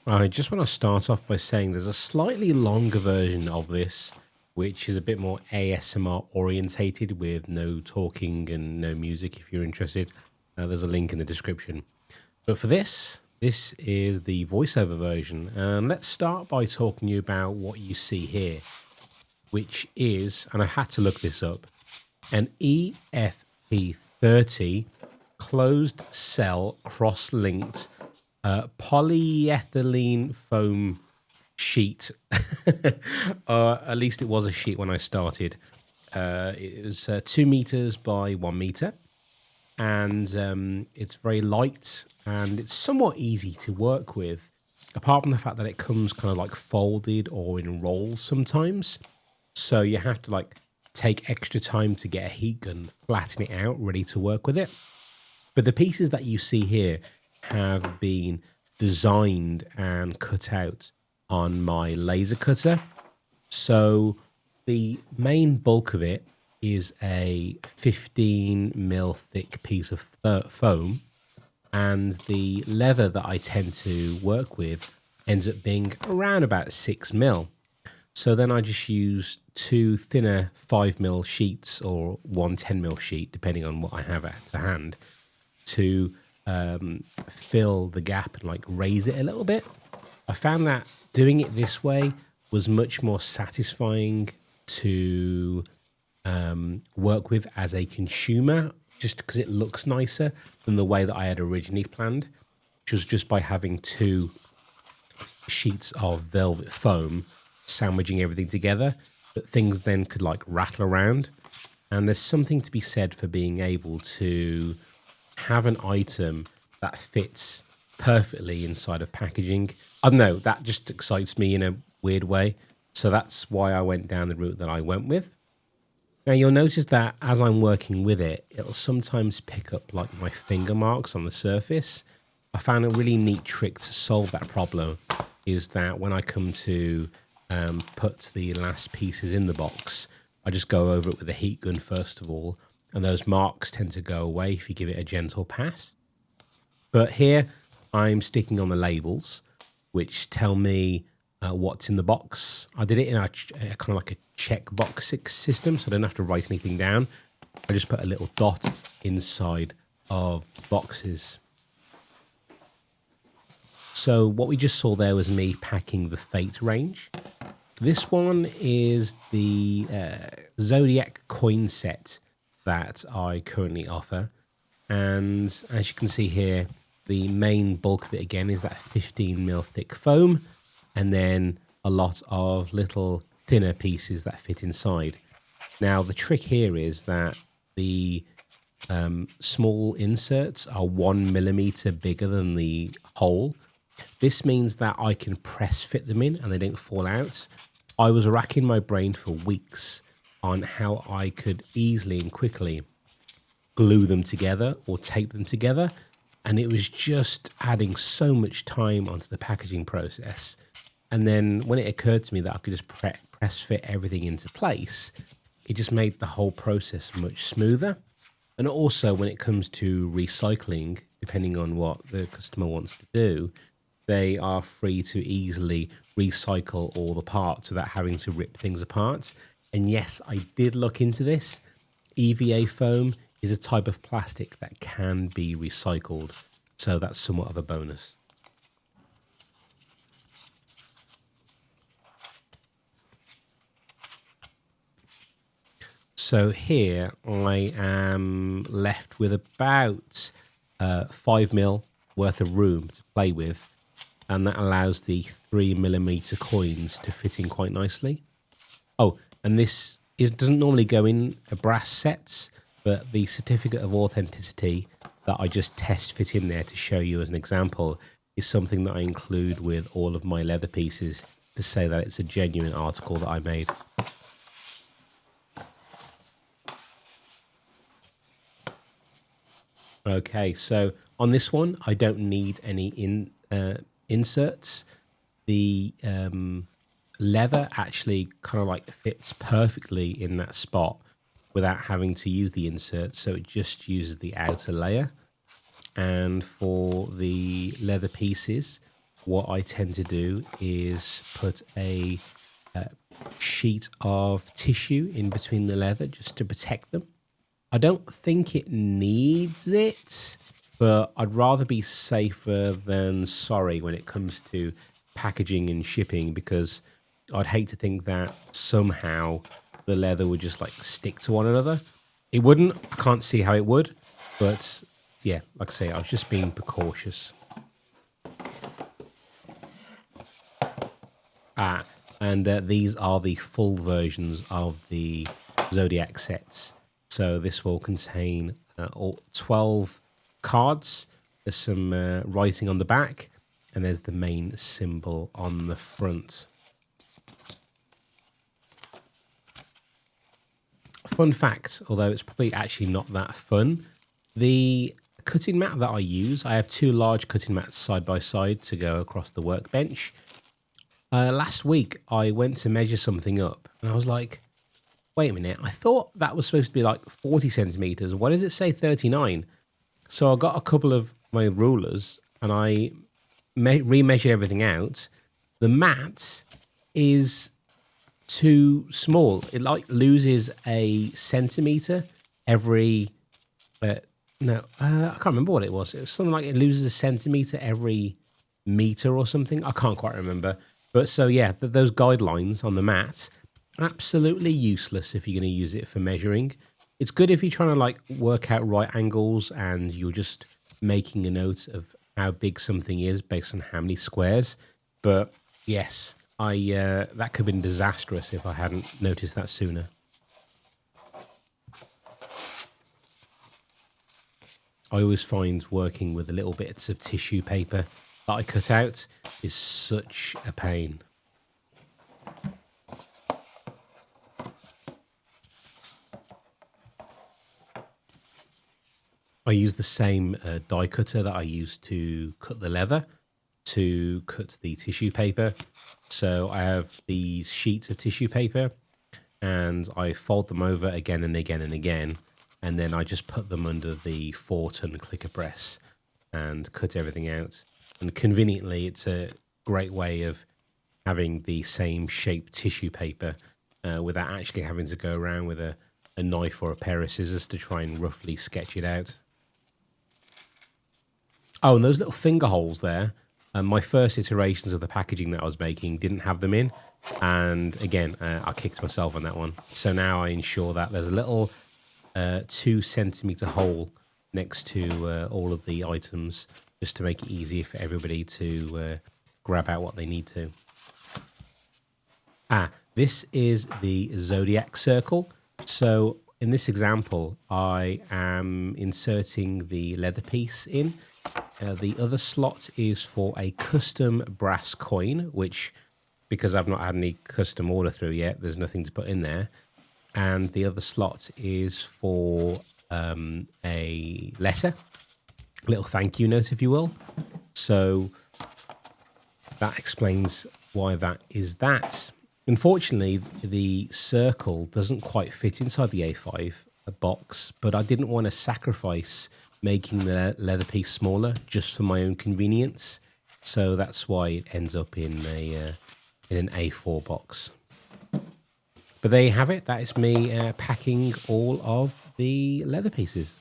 I just want to start off by saying there's a slightly longer version of this, which is a bit more ASMR orientated with no talking and no music if you're interested. There's a link in the description. But for this is the voiceover version. And let's start by talking to you about what you see here, which is, and I had to look this up, an EFP30 closed cell cross-linked polyethylene foam sheet. At least it was a sheet when I started. It was 2 meters by 1 meter, and it's very light and it's somewhat easy to work with, apart from the fact that it comes kind of like folded or in rolls sometimes. So you have to like take extra time to get a heat gun, flatten it out, ready to work with it. But the pieces that you see here have been designed and cut out on my laser cutter. So the main bulk of it is a 15 mil thick piece of foam, and the leather that I tend to work with ends up being around about 6 mil. So then I just use 2 thinner 5 mil sheets or 1 10 mil sheet, depending on what I have at hand, to fill the gap and like raise it a little bit. I found that doing it this way was much more satisfying to work with as a consumer, just because it looks nicer than the way that I had originally planned, which was just by having 2 sheets of velvet foam sandwiching everything together, that things then could like rattle around. And there's something to be said for being able to have an item that fits perfectly inside of packaging. I don't know, that just excites me in a weird way. So that's why I went down the route that I went with. Now you'll notice that as I'm working with it, it'll sometimes pick up like my finger marks on the surface. I found a really neat trick to solve that problem is that when I come to put the last pieces in the box, I just go over it with a heat gun first of all, and those marks tend to go away if you give it a gentle pass. But here I'm sticking on the labels, which tell me what's in the box. I did it in a kind of like a checkbox system, so I don't have to write anything down. I just put a little dot inside of boxes. So what we just saw there was me packing the Fate range. This one is the Zodiac coin set that I currently offer. And as you can see here, the main bulk of it again is that 15 mil thick foam, and then a lot of little thinner pieces that fit inside. Now the trick here is that the small inserts are 1 millimeter bigger than the hole. This means that I can press fit them in and they don't fall out. I was racking my brain for weeks on how I could easily and quickly glue them together or tape them together, and it was just adding so much time onto the packaging process. And then when it occurred to me that I could just press fit everything into place, it just made the whole process much smoother. And also when it comes to recycling, depending on what the customer wants to do, they are free to easily recycle all the parts without having to rip things apart. And yes, I did look into this. EVA foam is a type of plastic that can be recycled, so that's somewhat of a bonus. So here I am left with about 5 mil worth of room to play with, and that allows the 3 millimeter coins to fit in quite nicely. Oh, and this doesn't normally go in brass sets, but the certificate of authenticity that I just test fit in there to show you as an example is something that I include with all of my leather pieces to say that it's a genuine article that I made. Okay, so on this one, I don't need any inserts. The leather actually kind of like fits perfectly in that spot without having to use the insert, so it just uses the outer layer. And for the leather pieces, what I tend to do is put a sheet of tissue in between the leather just to protect them. I don't think it needs it, but I'd rather be safer than sorry when it comes to packaging and shipping, because I'd hate to think that somehow the leather would just like stick to one another. It wouldn't. I can't see how it would, but yeah, like I say, I was just being precautious. And these are the full versions of the Zodiac sets. So this will contain all 12 cards. There's some writing on the back, and there's the main symbol on the front. Fun fact, although it's probably actually not that fun, the cutting mat that I use, I have two large cutting mats side by side to go across the workbench. Last week, I went to measure something up, and I was like, wait a minute, I thought that was supposed to be like 40 centimeters. Why does it say 39? So I got a couple of my rulers, and I remeasured everything out. The mat is too small. It like loses a centimeter every... I can't remember what it was. It was something like it loses a centimeter every meter or something. I can't quite remember. But so, yeah, those guidelines on the mat, absolutely useless if you're going to use it for measuring. It's good if you're trying to like work out right angles and you're just making a note of how big something is based on how many squares. But yes, that could have been disastrous if I hadn't noticed that sooner. I always find working with the little bits of tissue paper that I cut out is such a pain. I use the same die cutter that I used to cut the leather to cut the tissue paper. So I have these sheets of tissue paper and I fold them over again and again and again. And then I just put them under the 4-ton clicker press and cut everything out. And conveniently, it's a great way of having the same shaped tissue paper without actually having to go around with a knife or a pair of scissors to try and roughly sketch it out. Oh, and those little finger holes there, my first iterations of the packaging that I was making didn't have them in. And again, I kicked myself on that one. So now I ensure that there's a little 2-centimeter hole next to all of the items, just to make it easier for everybody to grab out what they need to. This is the Zodiac Circle. So in this example, I am inserting the leather piece in. The other slot is for a custom brass coin, which, because I've not had any custom order through yet, there's nothing to put in there. And the other slot is for a letter, a little thank you note, if you will. So that explains why that is that. Unfortunately, the circle doesn't quite fit inside the A5 box, but I didn't want to sacrifice making the leather piece smaller just for my own convenience. So that's why it ends up in an A4 box. But there you have it. That is me packing all of the leather pieces.